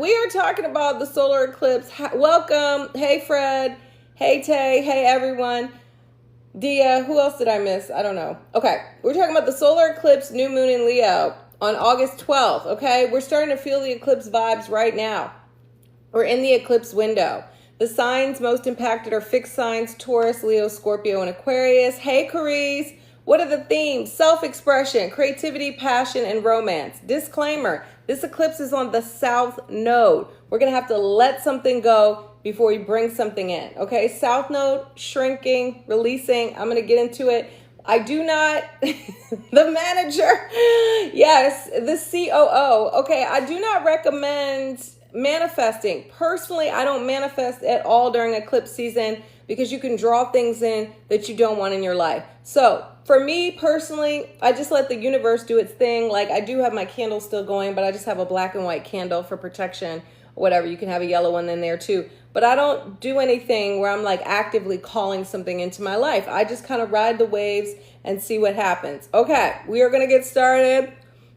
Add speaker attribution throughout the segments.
Speaker 1: We are talking about the solar eclipse. Welcome. Hey, Fred. Hey, Tay. Hey, everyone. Dia. Who else did I miss? I don't know. Okay. We're talking about the solar eclipse, new moon in Leo on August 12th. Okay. We're starting to feel the eclipse vibes right now. We're in the eclipse window. The signs most impacted are fixed signs: Taurus, Leo, Scorpio, and Aquarius. Hey, Carice. What are the themes? Self-expression, creativity, passion, and romance. Disclaimer, this eclipse is on the south node. We're going to have to let something go before we bring something in. Okay, south node, shrinking, releasing. I'm going to get into it. I do not, the manager, yes, the COO. Okay, I do not recommend manifesting. Personally, I don't manifest at all during eclipse season because you can draw things in that you don't want in your life. So for me personally, I just let the universe do its thing. Like, I do have my candle still going, but I just have a black and white candle for protection, whatever. You can have a yellow one in there too. But I don't do anything where I'm like actively calling something into my life. I just kind of ride the waves and see what happens. Okay, we are going to get started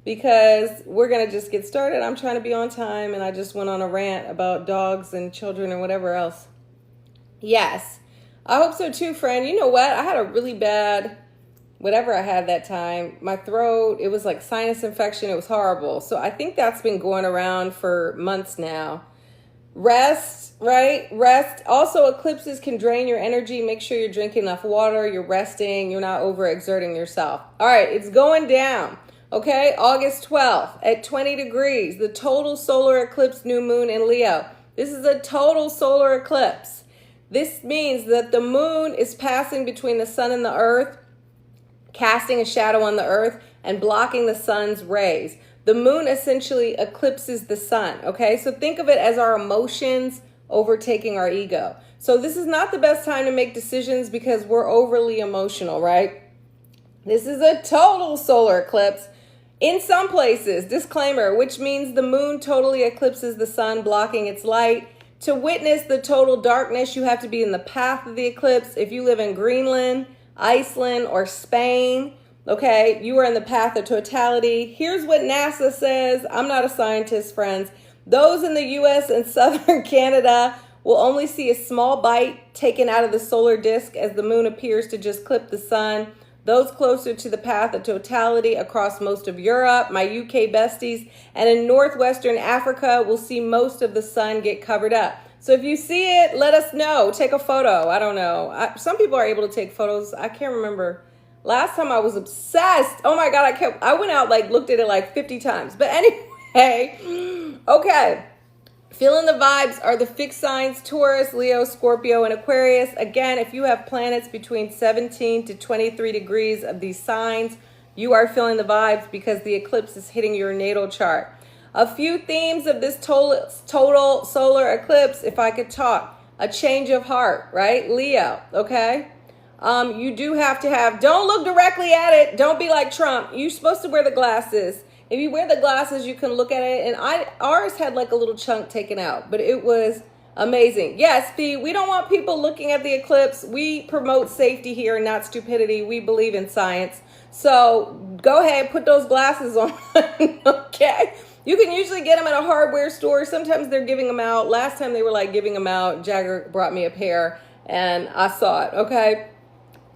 Speaker 1: because we're going to just get started. I'm trying to be on time and I just went on a rant about dogs and children and whatever else. Yes, I hope so too, friend. You know what? I had a really bad, whatever I had that time, my throat, it was like sinus infection. It was horrible. So I think that's been going around for months now. Rest, right? Rest. Also, eclipses can drain your energy. Make sure you're drinking enough water. You're resting. You're not overexerting yourself. All right, it's going down. Okay, August 12th at 20 degrees, the total solar eclipse new moon in Leo. This is a total solar eclipse. This means that the moon is passing between the sun and the earth, casting a shadow on the earth and blocking the sun's rays. The moon essentially eclipses the sun, okay? So think of it as our emotions overtaking our ego. So this is not the best time to make decisions because we're overly emotional, right? This is a total solar eclipse. In some places, disclaimer, which means the moon totally eclipses the sun, blocking its light. To witness the total darkness, you have to be in the path of the eclipse. If you live in Greenland, Iceland, or Spain, okay, you are in the path of totality. Here's what NASA says. I'm not a scientist, friends. Those in the US and southern Canada will only see a small bite taken out of the solar disk as the moon appears to just clip the sun. Those closer to the path of totality across most of Europe, my UK besties, and in northwestern Africa will see most of the sun get covered up. So if you see it, let us know. Take a photo. I don't know. Some people are able to take photos. I can't remember. Last time I was obsessed. Oh my God, I went out, like, looked at it like 50 times. But anyway, okay. Feeling the vibes are the fixed signs: Taurus, Leo, Scorpio, and Aquarius. Again, if you have planets between 17 to 23 degrees of these signs, you are feeling the vibes because the eclipse is hitting your natal chart. A few themes of this total solar eclipse, if I could talk. A change of heart, right? Leo, okay? You do have to have, don't look directly at it. Don't be like Trump. You're supposed to wear the glasses. If you wear the glasses, you can look at it. And ours had like a little chunk taken out, but it was amazing. Yes, P, we don't want people looking at the eclipse. We promote safety here and not stupidity. We believe in science. So go ahead, put those glasses on, okay? You can usually get them at a hardware store. Sometimes they're giving them out. Last time they were like giving them out. Jagger brought me a pair and I saw it, okay?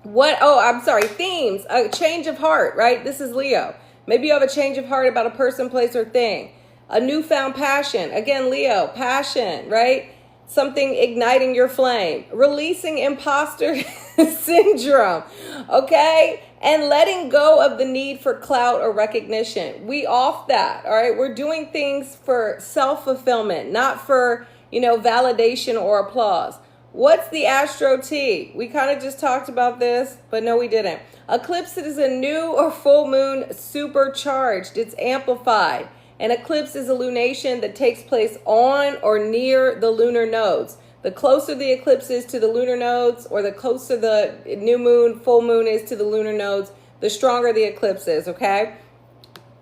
Speaker 1: I'm sorry, themes, a change of heart, right? This is Leo. Maybe you have a change of heart about a person, place, or thing. A newfound passion. Again, Leo, passion, right? Something igniting your flame. Releasing imposter syndrome, okay? And letting go of the need for clout or recognition. We off that, all right? We're doing things for self-fulfillment, not for, validation or applause. What's the Astro T? We kind of just talked about this, but no, we didn't. Eclipse is a new or full moon supercharged. It's amplified. An eclipse is a lunation that takes place on or near the lunar nodes. The closer the eclipse is to the lunar nodes, or the closer the new moon, full moon is to the lunar nodes, the stronger the eclipse is, okay?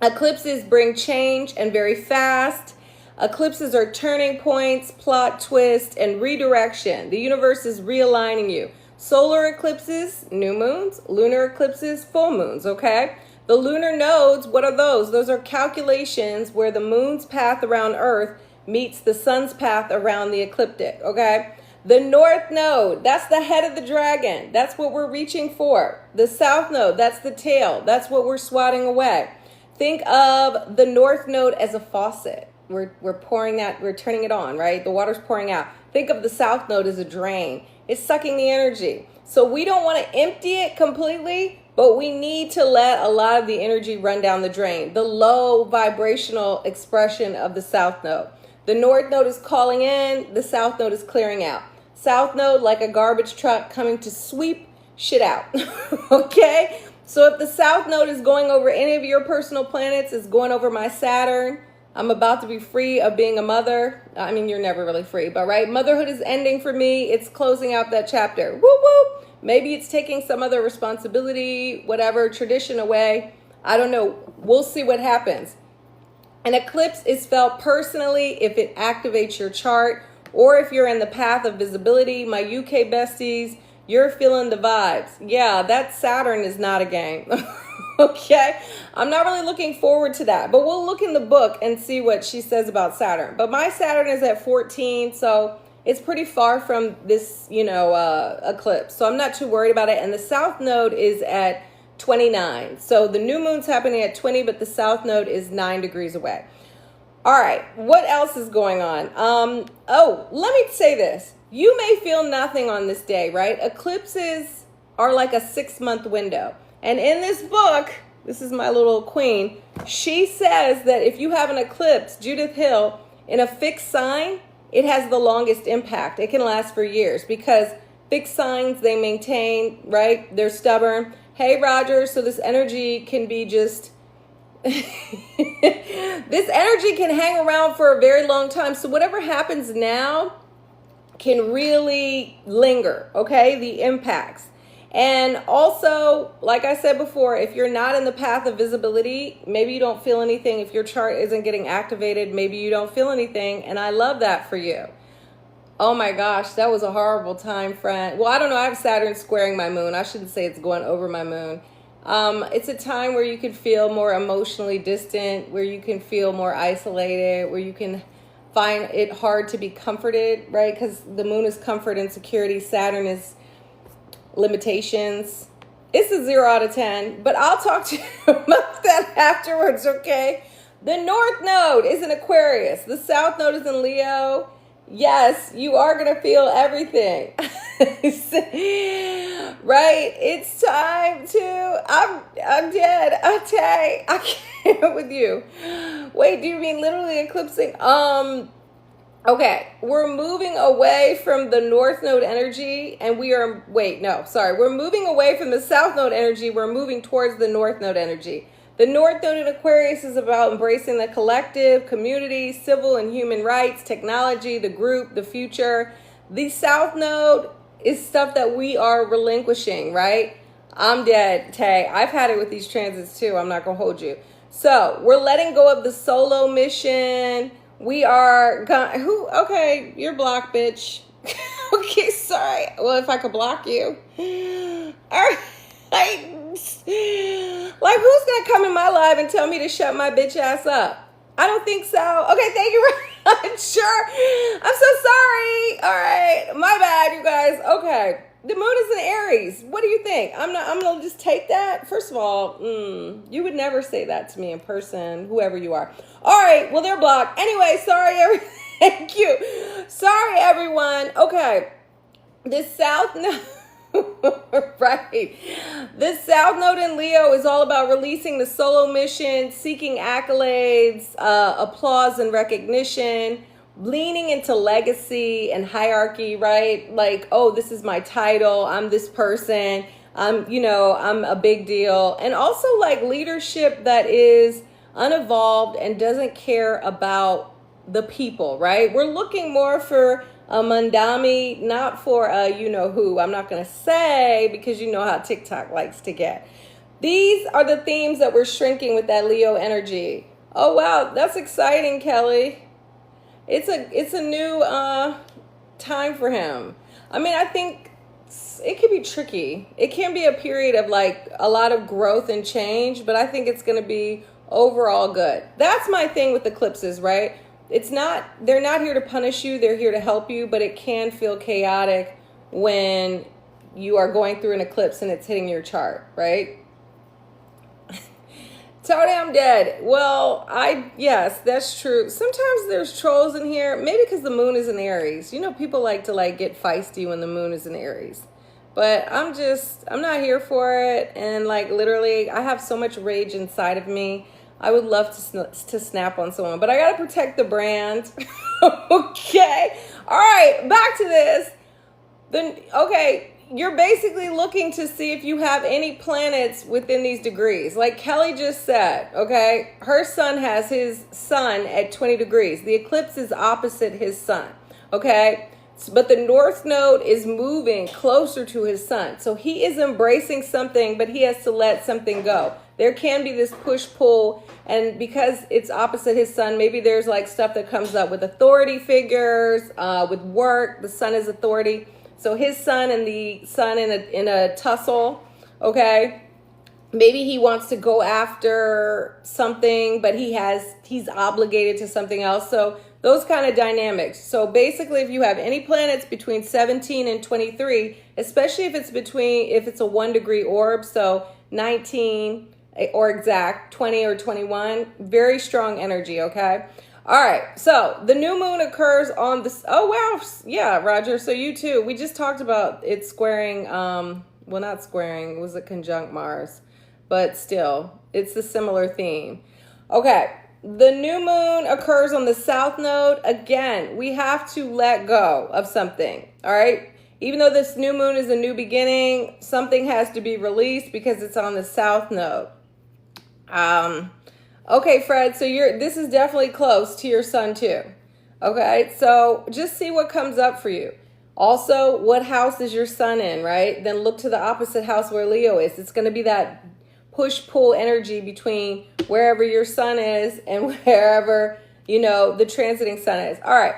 Speaker 1: Eclipses bring change and very fast. Eclipses are turning points, plot twist, and redirection. The universe is realigning you. Solar eclipses, new moons. Lunar eclipses, full moons, okay? The lunar nodes, what are those? Those are calculations where the moon's path around Earth meets the sun's path around the ecliptic, okay? The north node, that's the head of the dragon. That's what we're reaching for. The south node, that's the tail. That's what we're swatting away. Think of the north node as a faucet. We're pouring that, we're turning it on, right? The water's pouring out. Think of the south node as a drain. It's sucking the energy. So we don't want to empty it completely, but we need to let a lot of the energy run down the drain. The low vibrational expression of the south node. The north node is calling in, the south node is clearing out. South node like a garbage truck coming to sweep shit out, okay? So if the south node is going over any of your personal planets, is going over my Saturn, I'm about to be free of being a mother. I mean, you're never really free, but right? Motherhood is ending for me. It's closing out that chapter. Woo woo. Maybe it's taking some other responsibility, whatever, tradition away. I don't know. We'll see what happens. An eclipse is felt personally if it activates your chart or if you're in the path of visibility. My UK besties, you're feeling the vibes. Yeah, that Saturn is not a game. Okay, I'm not really looking forward to that, but we'll look in the book and see what she says about Saturn. But my Saturn is at 14, so it's pretty far from this, eclipse. So I'm not too worried about it. And the south node is at 29. So the new moon's happening at 20, but the south node is 9 degrees away. All right, what else is going on? Let me say this. You may feel nothing on this day, right? Eclipses are like a 6-month window. And in this book, this is my little queen, she says that if you have an eclipse, Judith Hill, in a fixed sign, it has the longest impact. It can last for years because fixed signs, they maintain, right? They're stubborn. Hey, Roger, so this energy can be just, this energy can hang around for a very long time. So whatever happens now can really linger, okay? The impacts. And also, like I said before, if you're not in the path of visibility, maybe you don't feel anything. If your chart isn't getting activated, maybe you don't feel anything. And I love that for you. Oh my gosh, that was a horrible time, friend. Well, I don't know. I have Saturn squaring my moon. I shouldn't say it's going over my moon. It's a time where you can feel more emotionally distant, where you can feel more isolated, where you can find it hard to be comforted, right? Because the moon is comfort and security. Saturn is limitations. It's a 0 out of 10, but I'll talk to you about that afterwards, okay? The north node is in Aquarius. The south node is in Leo. Yes, you are going to feel everything. Right? It's time to, I'm dead. I can't with you. Wait, do you mean literally eclipsing? Okay, we're moving away from the north node energy and we're moving away from the south node energy. We're moving towards the north node energy. The north node in Aquarius is about embracing the collective, community, civil and human rights, technology, the group, the future. The south node is stuff that we are relinquishing, right? I'm dead, Tay. I've had it with these transits too. I'm not going to hold you. So we're letting go of the solo mission. We are okay, you're blocked, bitch. Okay, sorry. Well, if I could block you. All right. Like, who's gonna come in my live and tell me to shut my bitch ass up? I don't think so. Okay, thank you very much. Sure. I'm so sorry. All right. My bad, you guys. Okay. The moon is in Aries. What do you think? I'm gonna just take that. First of all, you would never say that to me in person, whoever you are. All right, well, they're blocked. Anyway, sorry, thank you. Sorry, everyone. Okay, this south node, right. This south node in Leo is all about releasing the solo mission, seeking accolades, applause and recognition, leaning into legacy and hierarchy, right? Like, oh, this is my title. I'm this person. I'm a big deal. And also like leadership that is unevolved and doesn't care about the people, right? We're looking more for a mandami, not for a who. I'm not going to say because you know how TikTok likes to get. These are the themes that we're shrinking with that Leo energy. Oh, wow. That's exciting, Kelly. It's a new time for him. I mean, I think it can be tricky. It can be a period of like a lot of growth and change, but I think it's going to be overall good. That's my thing with eclipses, right? they're not here to punish you, they're here to help you, but it can feel chaotic when you are going through an eclipse and it's hitting your chart, right? Tony, I'm dead. Well, yes, that's true. Sometimes there's trolls in here, maybe because the moon is in Aries. You know, people like to get feisty when the moon is in Aries. But I'm not here for it. And literally, I have so much rage inside of me. I would love to snap on someone, but I got to protect the brand. Okay. All right, back to this. Okay, you're basically looking to see if you have any planets within these degrees. Like Kelly just said, okay, her sun has his sun at 20 degrees. The eclipse is opposite his sun, okay? But the North Node is moving closer to his sun. So he is embracing something, but he has to let something go. There can be this push-pull, and because it's opposite his sun, maybe there's stuff that comes up with authority figures, with work. The sun is authority. So his sun and the sun in a tussle, okay? Maybe he wants to go after something, but he's obligated to something else. So those kind of dynamics. So basically, if you have any planets between 17 and 23, especially if it's a 1 degree orb, so 19 or exact 20 or 21, very strong energy, okay? All right, so the new moon occurs on this. Oh, wow. Yeah, Roger. So you too. We just talked about it squaring, well, not squaring, it was a conjunct Mars, but still, it's a similar theme. Okay, the new moon occurs on the South Node. Again, we have to let go of something, all right? Even though this new moon is a new beginning, something has to be released because it's on the South Node. Okay, Fred, so this is definitely close to your sun too. Okay, so just see what comes up for you. Also, what house is your sun in, right? Then look to the opposite house where Leo is. It's going to be that push-pull energy between wherever your sun is and wherever, the transiting sun is. All right.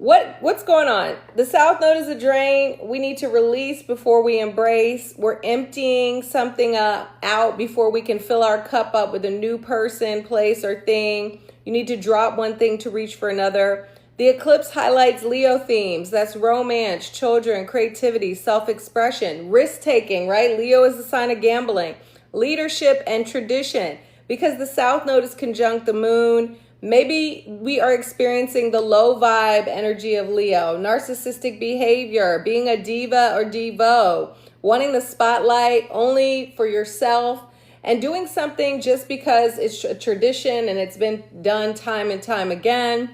Speaker 1: What's going on? The South Node is a drain. We need to release before we embrace. We're emptying something out before we can fill our cup up with a new person, place, or thing. You need to drop one thing to reach for another. The eclipse highlights Leo themes. That's romance, children, creativity, self-expression, risk-taking, right? Leo is the sign of gambling, leadership, and tradition. Because the South Node is conjunct the moon, maybe we are experiencing the low vibe energy of Leo, narcissistic behavior, being a diva or devo, wanting the spotlight only for yourself, and doing something just because it's a tradition and it's been done time and time again.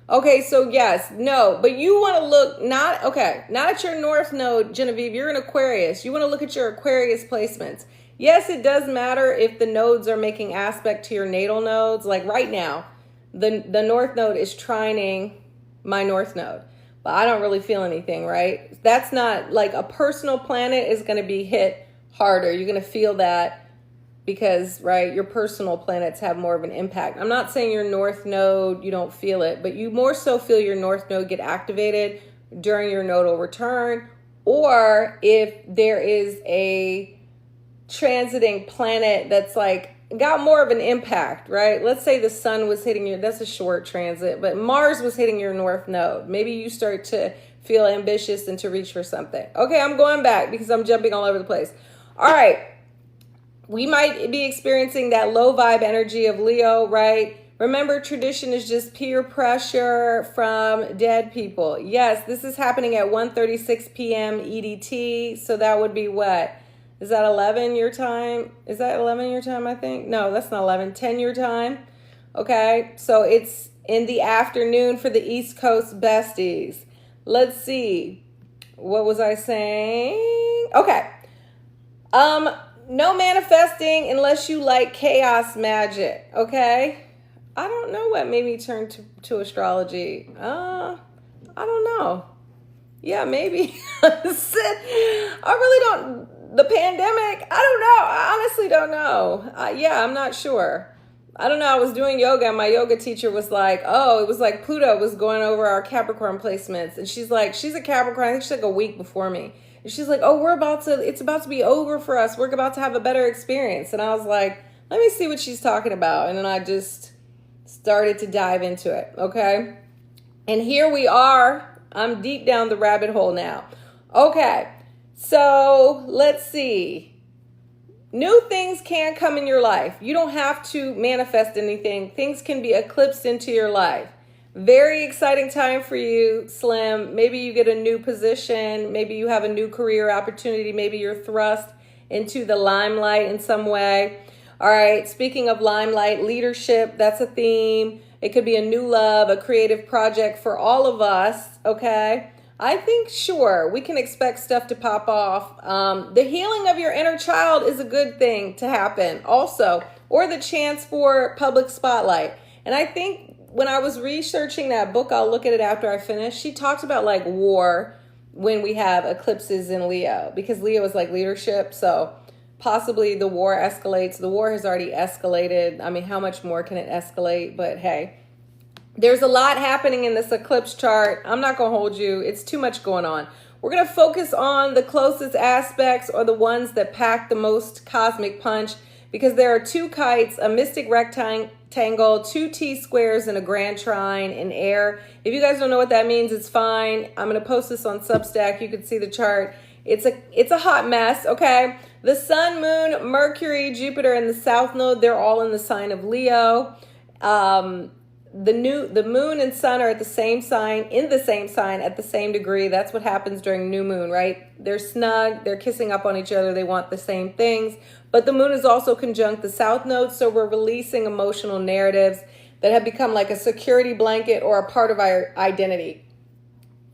Speaker 1: Okay, so yes, no, but you want to look not at your North Node, Genevieve. You're in Aquarius. You want to look at your Aquarius placements. Yes, it does matter if the nodes are making aspect to your natal nodes. Like right now, the North Node is trining my North Node, but I don't really feel anything, right? That's not a personal planet is going to be hit harder. You're going to feel that because, right, your personal planets have more of an impact. I'm not saying your North Node, you don't feel it, but you more so feel your North Node get activated during your nodal return, or if there is a transiting planet that's got more of an impact, right? Let's say the sun was hitting that's a short transit, but Mars was hitting your North Node. Maybe you start to feel ambitious and to reach for something. Okay, I'm going back because I'm jumping all over the place. All right, we might be experiencing that low vibe energy of Leo, right? Remember, tradition is just peer pressure from dead people. Yes, this is happening at 1:36 p.m. EDT, so that would be what? Is that 11 your time? Is that 11 your time, I think? No, that's not 11. 10 your time. Okay, so it's in the afternoon for the East Coast besties. Let's see. What was I saying? Okay. No manifesting unless you like chaos magic, okay? I don't know what made me turn to astrology. I don't know. Yeah, maybe. I really don't... The pandemic, I don't know. I honestly don't know. I'm not sure. I don't know. I was doing yoga and my yoga teacher was like, oh, it was like Pluto was going over our Capricorn placements. And she's a Capricorn. I think she's a week before me. And she's like, oh, it's about to be over for us. We're about to have a better experience. And I was like, let me see what she's talking about. And then I just started to dive into it, okay? And here we are. I'm deep down the rabbit hole now. Okay, so let's see. New things can come in your life. You don't have to manifest anything. Things can be eclipsed into your life. Very exciting time for you, Slim. Maybe you get a new position. Maybe you have a new career opportunity. Maybe you're thrust into the limelight in some way. All right, speaking of limelight, leadership, that's a theme. It could be a new love, a creative project for all of us, okay? I think, sure, we can expect stuff to pop off. The healing of your inner child is a good thing to happen also, or the chance for public spotlight. And I think when I was researching that book, I'll look at it after I finish, she talks about like war when we have eclipses in Leo, because Leo is like leadership, so possibly the war escalates. The war has already escalated. I mean, how much more can it escalate? But hey, there's a lot happening in this eclipse chart. I'm not going to hold you. It's too much going on. We're going to focus on the closest aspects, or the ones that pack the most cosmic punch, because there are two kites, a mystic rectangle, two T-squares, and a grand trine in air. If you guys don't know what that means, it's fine. I'm going to post this on Substack. You can see the chart. It's a hot mess, okay? The sun, moon, Mercury, Jupiter, and the south node, they're all in the sign of Leo. The moon and sun are at the same sign, in the same sign at the same degree. That's what happens during new moon, right? They're snug, they're kissing up on each other, they want the same things. But the moon is also conjunct the south node, so we're releasing emotional narratives that have become like a security blanket or a part of our identity.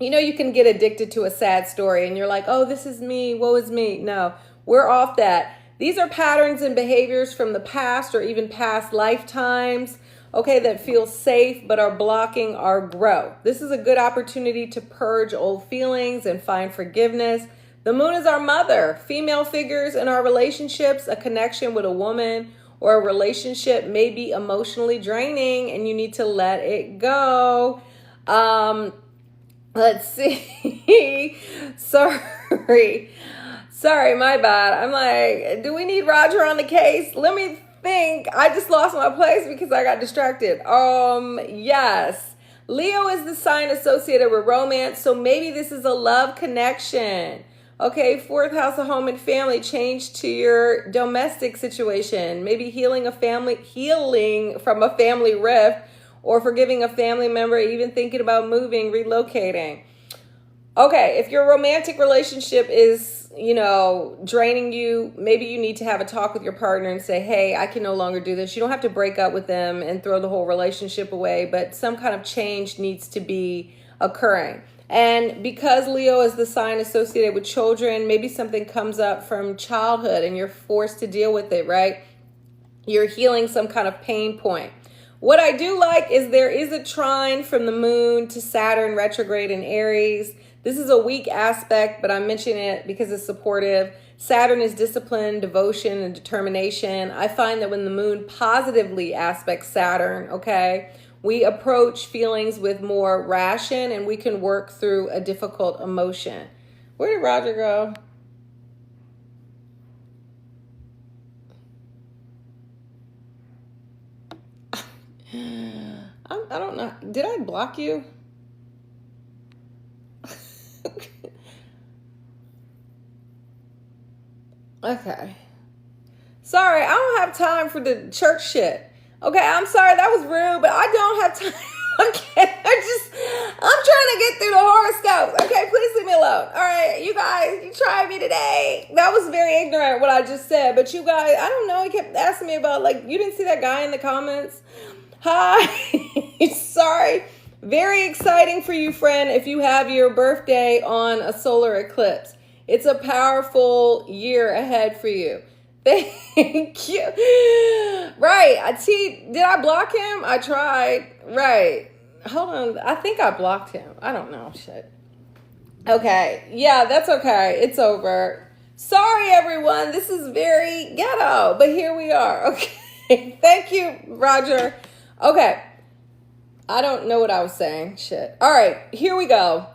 Speaker 1: You know, you can get addicted to a sad story and you're like, oh, this is me, woe is me. No, we're off that. These are patterns and behaviors from the past or even past lifetimes, okay, that feel safe but are blocking our growth. This is a good opportunity to purge old feelings and find forgiveness. The moon is our mother, female figures in our relationships, a connection with a woman or a relationship may be emotionally draining and you need to let it go. Let's see. Sorry, my bad. I'm like, do we need Roger on the case? Let me think. I just lost my place because I got distracted. Yes. Leo is the sign associated with romance, so maybe this is a love connection. Okay, fourth house of home and family, change to your domestic situation. Maybe healing from a family rift, or forgiving a family member, even thinking about moving, relocating. Okay, if your romantic relationship is, draining you, maybe you need to have a talk with your partner and say, hey, I can no longer do this. You don't have to break up with them and throw the whole relationship away, but some kind of change needs to be occurring. And because Leo is the sign associated with children, maybe something comes up from childhood and you're forced to deal with it, right? You're healing some kind of pain point. What I do like is there is a trine from the moon to Saturn retrograde in Aries. This is a weak aspect, but I'm mentioning it because it's supportive. Saturn is discipline, devotion, and determination. I find that when the moon positively aspects Saturn, okay, we approach feelings with more ration and we can work through a difficult emotion. Where did Roger go? I don't know. Did I block you? Okay. Sorry, I don't have time for the church shit. Okay, I'm sorry, that was rude, but I don't have time. Okay, I'm trying to get through the horoscopes. Okay, please leave me alone. All right, you guys, you tried me today. That was very ignorant what I just said, but you guys, I don't know, he kept asking me about, you didn't see that guy in the comments? Hi. Sorry. Very exciting for you, friend, if you have your birthday on a solar eclipse. It's a powerful year ahead for you. Thank you. Right. Did I block him? I tried. Right. Hold on. I think I blocked him. I don't know. Shit. Okay. Yeah, that's okay. It's over. Sorry, everyone. This is very ghetto, but here we are. Okay. Thank you, Roger. Okay. I don't know what I was saying. Shit. All right. Here we go.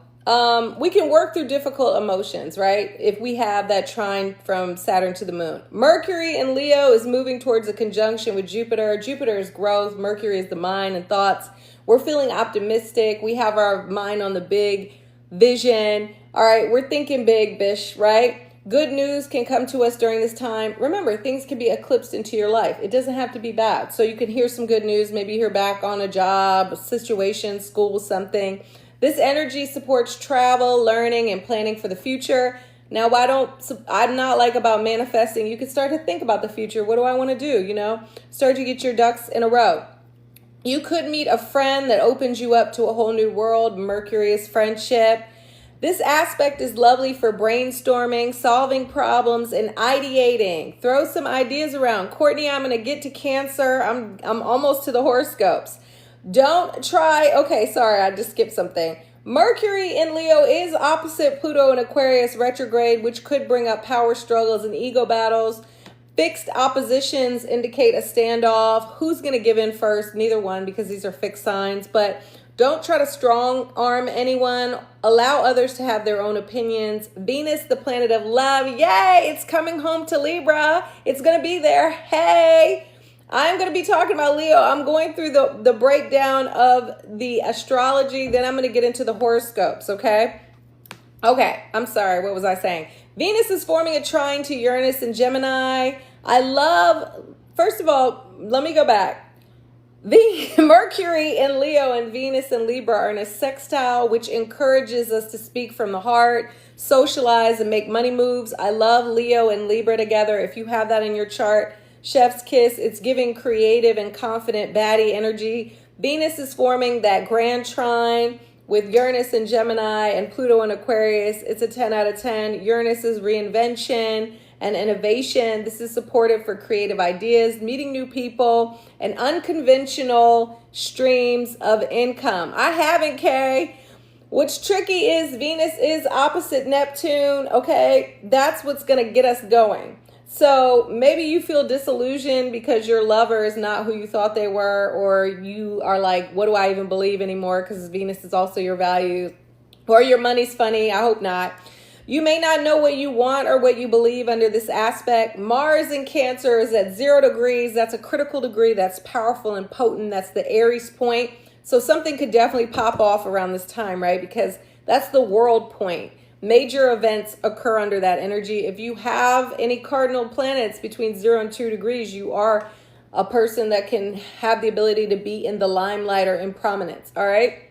Speaker 1: We can work through difficult emotions, right? If we have that trine from Saturn to the moon. Mercury in Leo is moving towards a conjunction with Jupiter. Jupiter is growth. Mercury is the mind and thoughts. We're feeling optimistic. We have our mind on the big vision. All right, we're thinking big, bish, right? Good news can come to us during this time. Remember, things can be eclipsed into your life. It doesn't have to be bad. So you can hear some good news. Maybe you're back on a job, a situation, school, something. This energy supports travel, learning, and planning for the future. Now, I'm not like about manifesting. You can start to think about the future. What do I want to do? You know, start to get your ducks in a row. You could meet a friend that opens you up to a whole new world. Mercury is friendship. This aspect is lovely for brainstorming, solving problems, and ideating. Throw some ideas around. Courtney, I'm going to get to Cancer. I'm almost to the horoscopes. Don't try. Okay, sorry, I just skipped something. Mercury in Leo is opposite Pluto in Aquarius retrograde, which could bring up power struggles and ego battles. Fixed oppositions indicate a standoff. Who's going to give in first? Neither one, because these are fixed signs. But don't try to strong arm anyone. Allow others to have their own opinions. Venus, the planet of love. Yay, it's coming home to Libra. It's going to be there. Hey, I'm going to be talking about Leo. I'm going through the breakdown of the astrology. Then I'm going to get into the horoscopes, okay? Okay, I'm sorry. What was I saying? Venus is forming a trine to Uranus and Gemini. First of all, let me go back. The Mercury in Leo and Venus in Libra are in a sextile, which encourages us to speak from the heart, socialize, and make money moves. I love Leo and Libra together. If you have that in your chart, chef's kiss. It's giving creative and confident baddie energy. Venus is forming that grand trine with Uranus and Gemini and Pluto in Aquarius. It's a 10 out of 10. Uranus is reinvention and innovation. This is supportive for creative ideas, meeting new people, and unconventional streams of income. I haven't, Kay. What's tricky is Venus is opposite Neptune, okay? That's what's going to get us going. So maybe you feel disillusioned because your lover is not who you thought they were, or you are like, what do I even believe anymore? Because Venus is also your values, or your money's funny. I hope not. You may not know what you want or what you believe under this aspect. Mars in Cancer is at 0 degrees. That's a critical degree. That's powerful and potent. That's the Aries point. So something could definitely pop off around this time, right? Because that's the world point. Major events occur under that energy. If you have any cardinal planets between 0 and 2 degrees, you are a person that can have the ability to be in the limelight or in prominence, all right?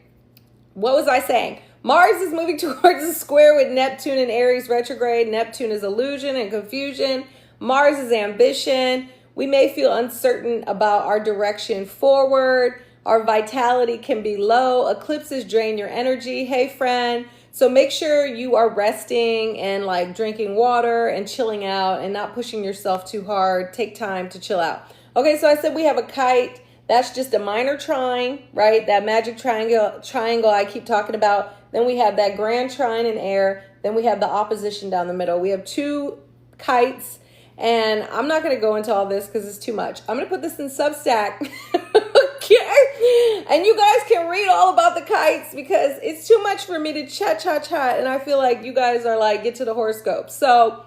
Speaker 1: What was I saying? Mars is moving towards a square with Neptune in Aries retrograde. Neptune is illusion and confusion. Mars is ambition. We may feel uncertain about our direction forward. Our vitality can be low. Eclipses drain your energy. Hey, friend. So make sure you are resting and like drinking water and chilling out and not pushing yourself too hard. Take time to chill out. Okay, so I said we have a kite. That's just a minor trine, right? That magic triangle I keep talking about. Then we have that grand trine in air. Then we have the opposition down the middle. We have 2 kites. And I'm not going to go into all this because it's too much. I'm going to put this in Substack. Okay? And you guys can read all about the kites because it's too much for me to chat. And I feel like you guys are like, get to the horoscope. So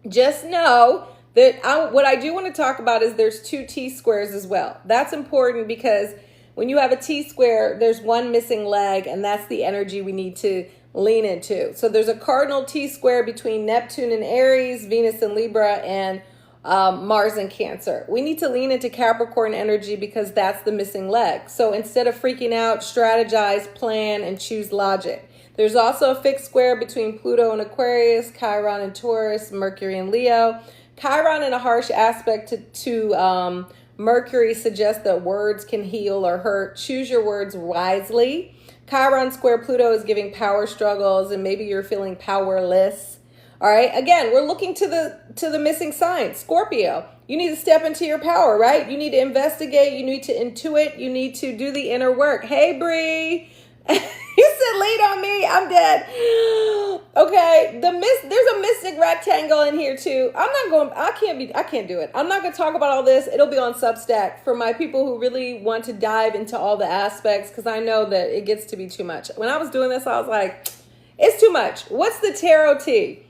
Speaker 1: just know that what I do want to talk about is there's 2 T-squares as well. That's important because when you have a T-square, there's one missing leg, and that's the energy we need to lean into. So there's a cardinal T-square between Neptune and Aries, Venus and Libra, and Mars and Cancer. We need to lean into Capricorn energy because that's the missing leg. So instead of freaking out, strategize, plan, and choose logic. There's also a fixed square between Pluto and Aquarius, Chiron and Taurus, Mercury and Leo. Chiron in a harsh aspect to Mercury suggests that words can heal or hurt. Choose your words wisely. Chiron square Pluto is giving power struggles, and maybe you're feeling powerless. All right. Again, we're looking to the missing sign. Scorpio, you need to step into your power, right? You need to investigate. You need to intuit. You need to do the inner work. Hey, Bree. You said lead on me. I'm dead. Okay. There's a mystic rectangle in here too. I can't do it. I'm not going to talk about all this. It'll be on Substack for my people who really want to dive into all the aspects, because I know that it gets to be too much. When I was doing this, I was like, It's too much. What's the tarot tea?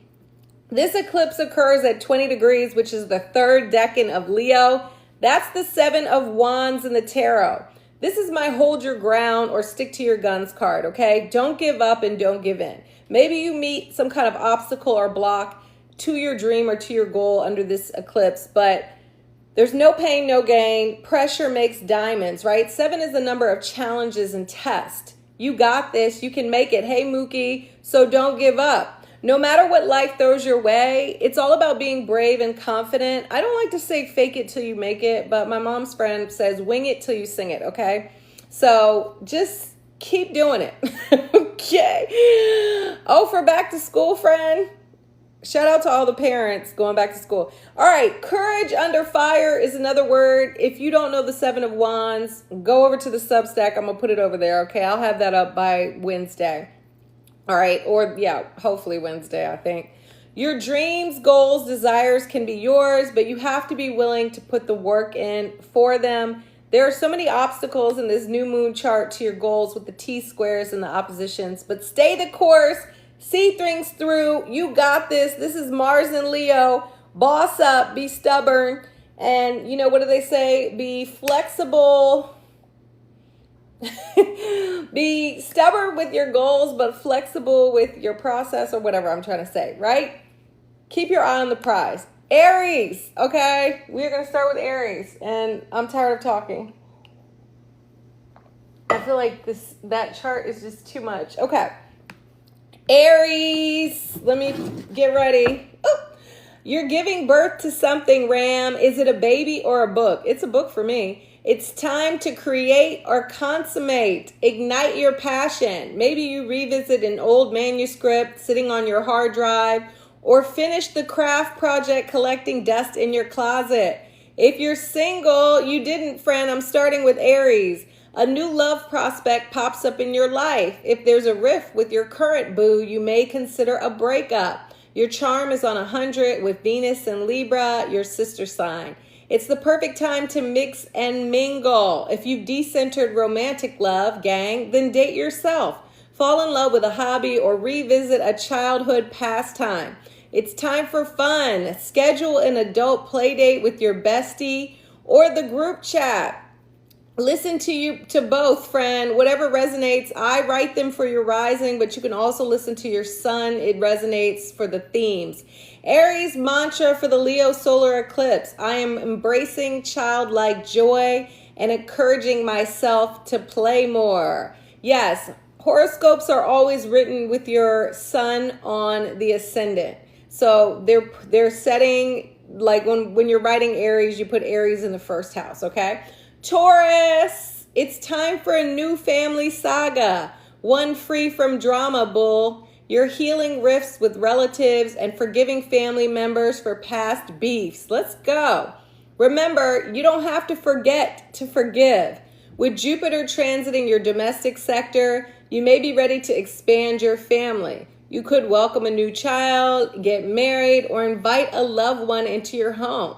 Speaker 1: This eclipse occurs at 20 degrees, which is the third decan of Leo. That's the 7 of Wands in the tarot. This is my hold your ground or stick to your guns card, okay? Don't give up and don't give in. Maybe you meet some kind of obstacle or block to your dream or to your goal under this eclipse, but there's no pain, no gain. Pressure makes diamonds, right? 7 is the number of challenges and tests. You got this. You can make it. Hey, Mookie, so don't give up. No matter what life throws your way, it's all about being brave and confident. I don't like to say fake it till you make it, but my mom's friend says wing it till you sing it, okay? So just keep doing it, okay? Oh, for back to school, friend. Shout out to all the parents going back to school. All right, courage under fire is another word. If you don't know the 7 of Wands, go over to the Substack. I'm going to put it over there, okay? I'll have that up by Wednesday. All right, or yeah, hopefully Wednesday, I think. Your dreams, goals, desires can be yours, but you have to be willing to put the work in for them. There are so many obstacles in this new moon chart to your goals with the T-squares and the oppositions, but stay the course, see things through. You got this. This is Mars and Leo. Boss up, be stubborn, and you know, what do they say? Be flexible. Be stubborn with your goals, but flexible with your process, or whatever I'm trying to say, right? Keep your eye on the prize. Aries, okay? We're going to start with Aries, and I'm tired of talking. I feel like that chart is just too much. Okay. Aries, let me get ready. Oh, you're giving birth to something, Ram. Is it a baby or a book? It's a book for me. It's time to create or consummate. Ignite your passion. Maybe you revisit an old manuscript sitting on your hard drive, or finish the craft project collecting dust in your closet. If you're single, you didn't, friend. I'm starting with Aries. A new love prospect pops up in your life. If there's a rift with your current boo, you may consider a breakup. Your charm is on 100 with Venus and Libra, your sister sign. It's the perfect time to mix and mingle. If you've decentered romantic love, gang, then date yourself. Fall in love with a hobby or revisit a childhood pastime. It's time for fun. Schedule an adult play date with your bestie or the group chat. Listen to both, friend. Whatever resonates. I write them for your rising, but you can also listen to your sun. It resonates for the themes. Aries mantra for the Leo solar eclipse. I am embracing childlike joy and encouraging myself to play more. Yes, horoscopes are always written with your sun on the ascendant. So they're setting, like when you're writing Aries, you put Aries in the first house, okay? Taurus, it's time for a new family saga. One free from drama, bull. You're healing rifts with relatives and forgiving family members for past beefs. Let's go. Remember, you don't have to forget to forgive. With Jupiter transiting your domestic sector, you may be ready to expand your family. You could welcome a new child, get married, or invite a loved one into your home.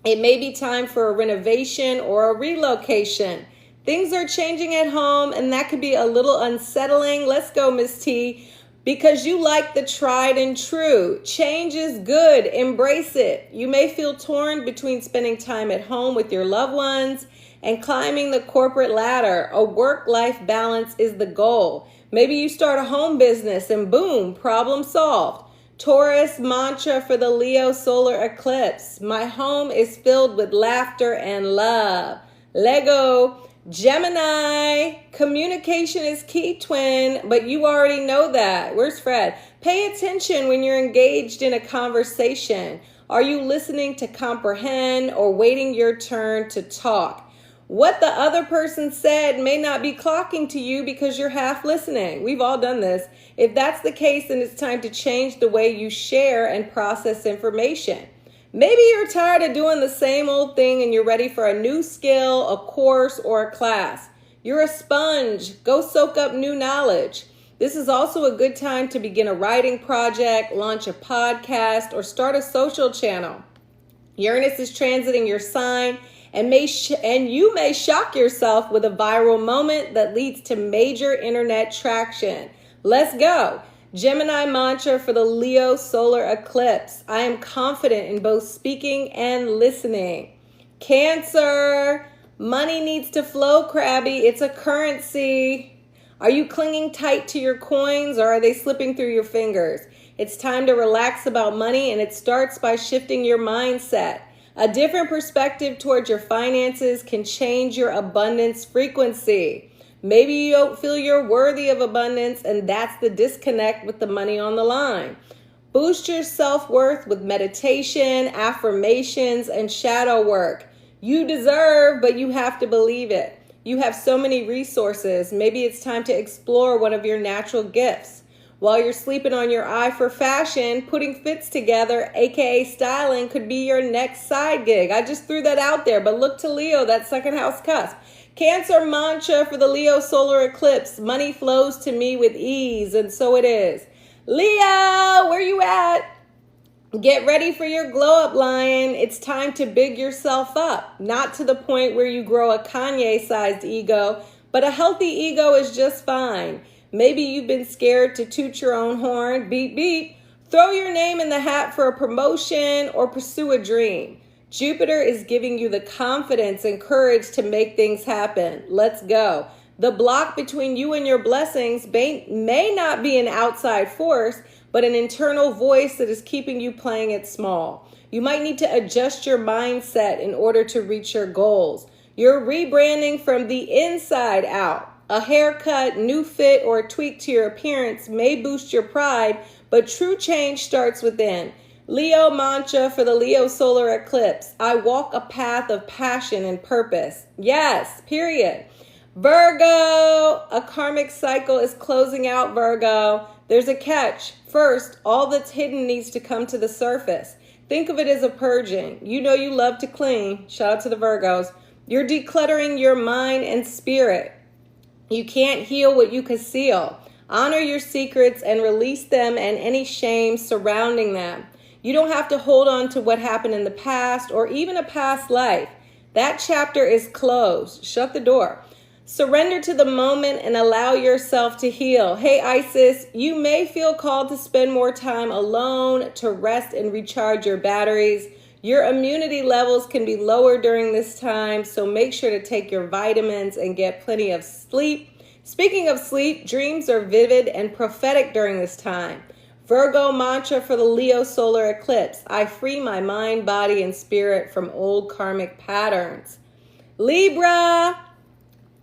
Speaker 1: It may be time for a renovation or a relocation. Things are changing at home, and that could be a little unsettling. Let's go, Miss T, because you like the tried and true. Change is good. Embrace it. You may feel torn between spending time at home with your loved ones and climbing the corporate ladder. A work-life balance is the goal. Maybe you start a home business and boom, problem solved. Taurus mantra for the Leo solar eclipse. My home is filled with laughter and love. Lego. Gemini. Communication is key, twin, but you already know that. Where's Fred? Pay attention when you're engaged in a conversation. Are you listening to comprehend or waiting your turn to talk? What the other person said may not be clocking to you because you're half listening. We've all done this. If that's the case, then it's time to change the way you share and process information. Maybe you're tired of doing the same old thing and you're ready for a new skill, a course, or a class. You're a sponge. Go soak up new knowledge. This is also a good time to begin a writing project, launch a podcast, or start a social channel. Uranus is transiting your sign, and you may shock yourself with a viral moment that leads to major internet traction. Let's go. Gemini mantra for the Leo solar eclipse. I am confident in both speaking and listening. Cancer. Money needs to flow, Crabby. It's a currency. Are you clinging tight to your coins or are they slipping through your fingers? It's time to relax about money, and it starts by shifting your mindset. A different perspective towards your finances can change your abundance frequency. Maybe you don't feel you're worthy of abundance, and that's the disconnect with the money on the line. Boost your self-worth with meditation, affirmations, and shadow work. You deserve, but you have to believe it. You have so many resources. Maybe it's time to explore one of your natural gifts. While you're sleeping on your eye for fashion, putting fits together, aka styling, could be your next side gig. I just threw that out there, but look to Leo, that second house cusp. Cancer mantra for the Leo solar eclipse. Money flows to me with ease, and so it is. Leo, where you at? Get ready for your glow up, lion. It's time to big yourself up. Not to the point where you grow a Kanye-sized ego, but a healthy ego is just fine. Maybe you've been scared to toot your own horn. Beep, beep. Throw your name in the hat for a promotion or pursue a dream. Jupiter is giving you the confidence and courage to make things happen. Let's go. The block between you and your blessings may not be an outside force, but an internal voice that is keeping you playing it small. You might need to adjust your mindset in order to reach your goals. You're rebranding from the inside out. A haircut, new fit, or a tweak to your appearance may boost your pride, but true change starts within. Leo mantra for the Leo solar eclipse. I walk a path of passion and purpose. Yes, period. Virgo, a karmic cycle is closing out, Virgo. There's a catch. First, all that's hidden needs to come to the surface. Think of it as a purging. You know you love to clean. Shout out to the Virgos. You're decluttering your mind and spirit. You can't heal what you conceal. Honor your secrets and release them and any shame surrounding them. You don't have to hold on to what happened in the past or even a past life. That chapter is closed. Shut the door. Surrender to the moment and allow yourself to heal. Hey, Isis, you may feel called to spend more time alone to rest and recharge your batteries. Your immunity levels can be lower during this time, so make sure to take your vitamins and get plenty of sleep. Speaking of sleep, dreams are vivid and prophetic during this time. Virgo mantra for the Leo solar eclipse. I free my mind, body, and spirit from old karmic patterns. Libra,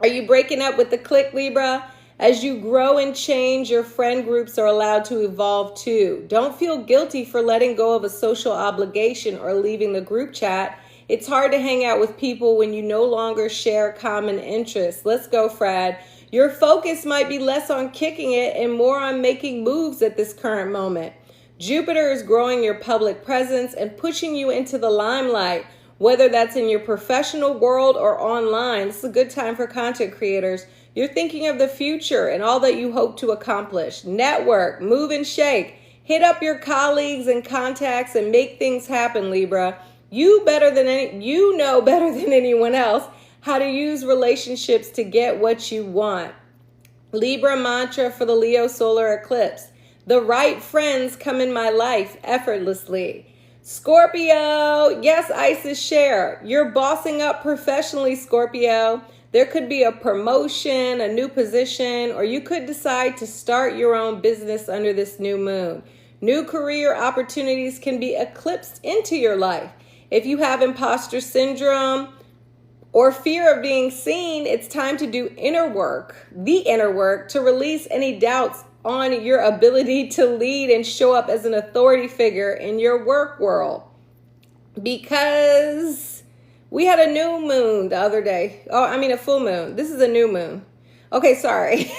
Speaker 1: are you breaking up with the clique, Libra? As you grow and change, your friend groups are allowed to evolve too. Don't feel guilty for letting go of a social obligation or leaving the group chat. It's hard to hang out with people when you no longer share common interests. Let's go, Fred. Your focus might be less on kicking it and more on making moves at this current moment. Jupiter is growing your public presence and pushing you into the limelight, whether that's in your professional world or online. This is a good time for content creators. You're thinking of the future and all that you hope to accomplish. Network, move and shake. Hit up your colleagues and contacts and make things happen, Libra. You know better than anyone else how to use relationships to get what you want. Libra mantra for the Leo solar eclipse. The right friends come in my life effortlessly. Scorpio, yes, Isis share. You're bossing up professionally, Scorpio. There could be a promotion, a new position, or you could decide to start your own business under this new moon. New career opportunities can be eclipsed into your life. If you have imposter syndrome or fear of being seen, it's time to do the inner work to release any doubts on your ability to lead and show up as an authority figure in your work world. Because we had a new moon the other day. A full moon. This is a new moon. Okay, sorry.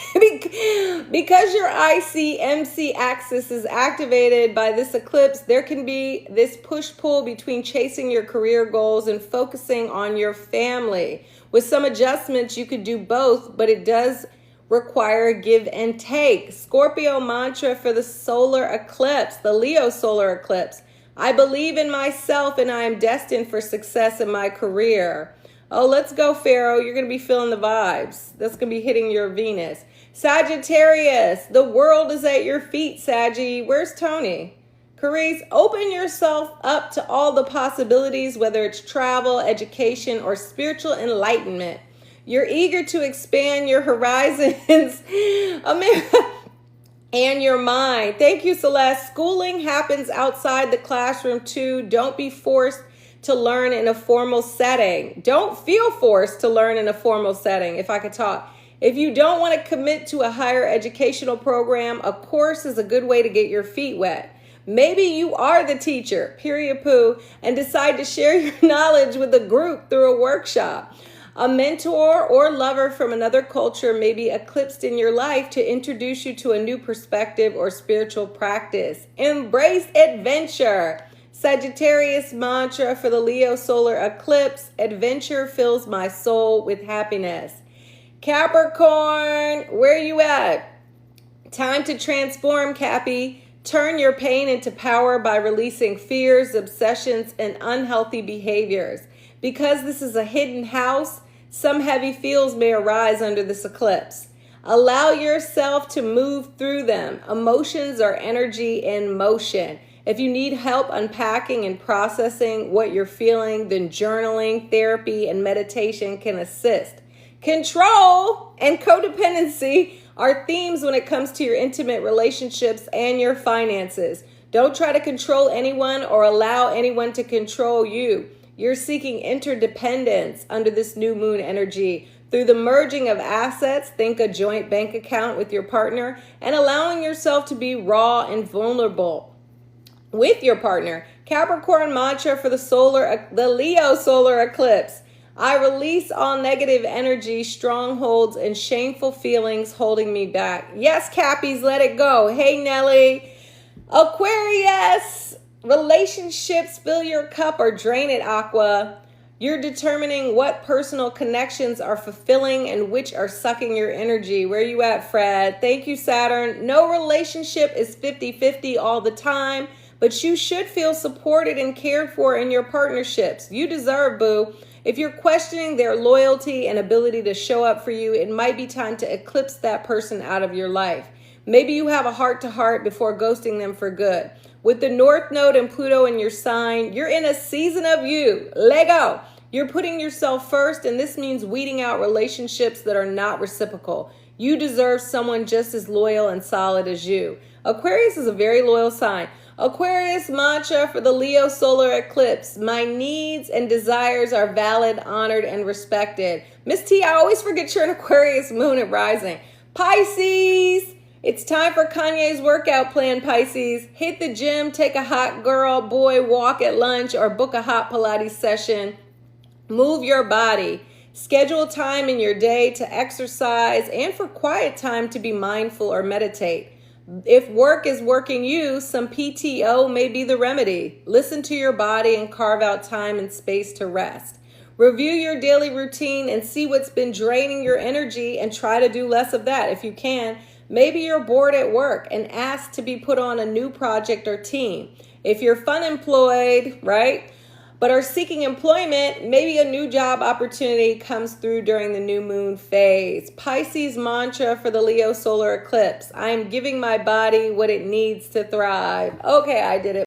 Speaker 1: Because your IC-MC axis is activated by this eclipse, there can be this push-pull between chasing your career goals and focusing on your family. With some adjustments, you could do both, but it does require give and take. Scorpio mantra for the solar eclipse, the Leo solar eclipse. I believe in myself and I am destined for success in my career. Oh, let's go, Pharaoh. You're going to be feeling the vibes. That's going to be hitting your Venus. Sagittarius, the world is at your feet, Saggy. Where's Tony? Carice, open yourself up to all the possibilities, whether it's travel, education, or spiritual enlightenment. You're eager to expand your horizons and your mind. Thank you, Celeste. Schooling happens outside the classroom too. Don't be forced to learn in a formal setting. Don't feel forced to learn in a formal setting, if I could talk. If you don't want to commit to a higher educational program, a course is a good way to get your feet wet. Maybe you are the teacher, period poo, and decide to share your knowledge with a group through a workshop. A mentor or lover from another culture may be eclipsed in your life to introduce you to a new perspective or spiritual practice. Embrace adventure. Sagittarius mantra for the Leo solar eclipse: adventure fills my soul with happiness. Capricorn, where you at? Time to transform, Cappy. Turn your pain into power by releasing fears, obsessions, and unhealthy behaviors. Because this is a hidden house, some heavy feels may arise under this eclipse. Allow yourself to move through them. Emotions are energy in motion. If you need help unpacking and processing what you're feeling, then journaling, therapy, and meditation can assist. Control and codependency are themes when it comes to your intimate relationships and your finances. Don't try to control anyone or allow anyone to control you. You're seeking interdependence under this new moon energy through the merging of assets, think a joint bank account with your partner, and allowing yourself to be raw and vulnerable with your partner. Capricorn mantra for the Leo solar eclipse: I release all negative energy, strongholds, and shameful feelings holding me back. Yes, Cappies, let it go. Hey, Nelly. Aquarius, relationships, fill your cup or drain it, Aqua. You're determining what personal connections are fulfilling and which are sucking your energy. Where you at, Fred? Thank you, Saturn. No relationship is 50-50 all the time, but you should feel supported and cared for in your partnerships. You deserve, boo. If you're questioning their loyalty and ability to show up for you, it might be time to eclipse that person out of your life. Maybe you have a heart-to-heart before ghosting them for good. With the North Node and Pluto in your sign, you're in a season of you. Lego. You're putting yourself first, and this means weeding out relationships that are not reciprocal. You deserve someone just as loyal and solid as you. Aquarius is a very loyal sign. Aquarius mantra for the Leo solar eclipse: my needs and desires are valid, honored, and respected. Miss T, I always forget you're an Aquarius moon and rising. Pisces, it's time for Kanye's workout plan, Pisces. Hit the gym, take a hot girl, boy walk at lunch, or book a hot Pilates session. Move your body. Schedule time in your day to exercise and for quiet time to be mindful or meditate. If work is working you, some PTO may be the remedy. Listen to your body and carve out time and space to rest. Review your daily routine and see what's been draining your energy and try to do less of that if you can. Maybe you're bored at work and asked to be put on a new project or team. If you're fun employed, right, but are seeking employment, maybe a new job opportunity comes through during the new moon phase. Pisces mantra for the Leo solar eclipse: I am giving my body what it needs to thrive. Okay, I did it.